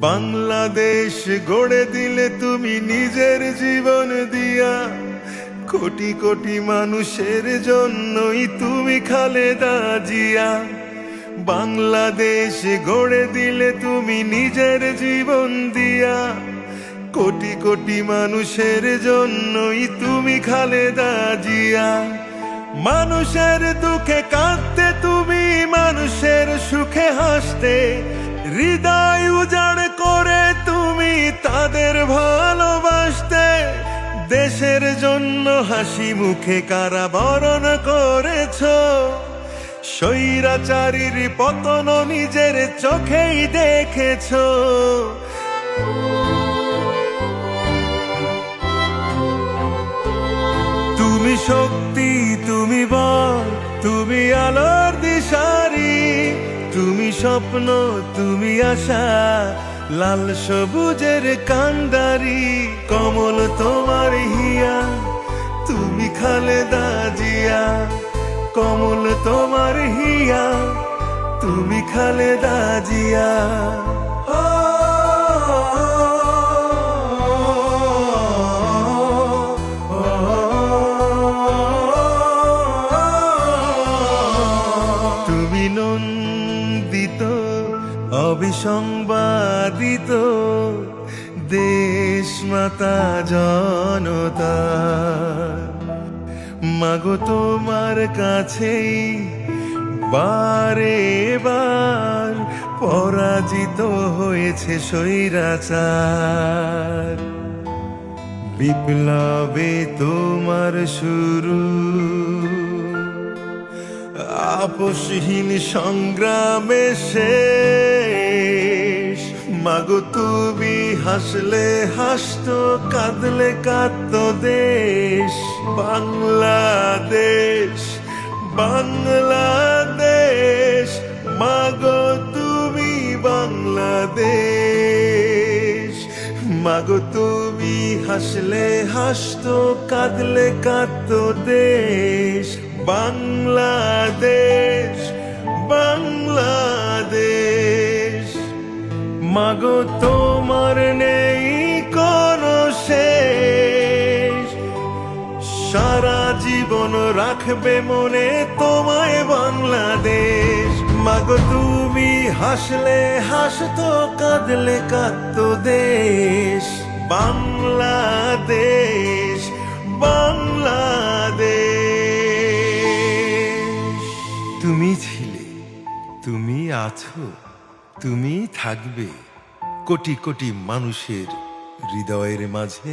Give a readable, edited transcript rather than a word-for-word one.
বাংলাদেশ গড়ে দিলে তুমি নিজের জীবন দিয়া, কোটি কোটি মানুষের জন্যই তুমি খালেদা জিয়া। বাংলাদেশ গড়ে দিলে তুমি নিজের জীবন দিয়া, কোটি কোটি মানুষের জন্যই তুমি খালেদা জিয়া। মানুষের দুঃখে কাঁদতে তুমি, মানুষের সুখে হাসতে, হৃদয় উজাড় করে তুমি তাদের ভালোবাসতে। দেশের জন্য হাসি মুখে কারাবরণ করেছ, স্বৈরাচারীর পতন নিজের চোখেই দেখেছ। তুমি শক্তি, তুমি বল, তুমি আলোর দিশারি, তুমি স্বপ্ন, তুমি আশা, লাল সবুজের কান্ডারি। কমল তোমার হিয়া, তুমি খালেদা জিয়া। কমল তোমার হিয়া, তুমি খালেদা জিয়া। তুমি নন্দিত, অবিসংবাদিত, দেশ মাতা জনতা। মাগো তোমার কাছেই বারে বার পরাজিত হয়েছে স্বৈরাচার। বিপ্লবে তোমার শুরু, আপোষহীন সংগ্রামে শেষ। মাগো তুমি হাসলে হাসতো, কাঁদলে কাঁদতো দেশ। বাংলাদেশ, বাংলাদেশ, মাগো তুমি বাংলাদেশ। মাগো তুমি হাসলে হাসতো, কাঁদলে কাঁদতো দেশ। বাংলাদেশ, বাংলাদেশ, মাগো তোমার নেই কোনো শেষ। সারা জীবন রাখবে মনে তোমায় বাংলাদেশ। মাগো তুমি হাসলে হাসতো, কাঁদলে কাঁদতো দেশ। বাংলাদেশ, বাংলাদেশ। তুমি ছিলে, তুমি আছো, তুমি থাকবে কোটি কোটি মানুষের হৃদয়ের মাঝে।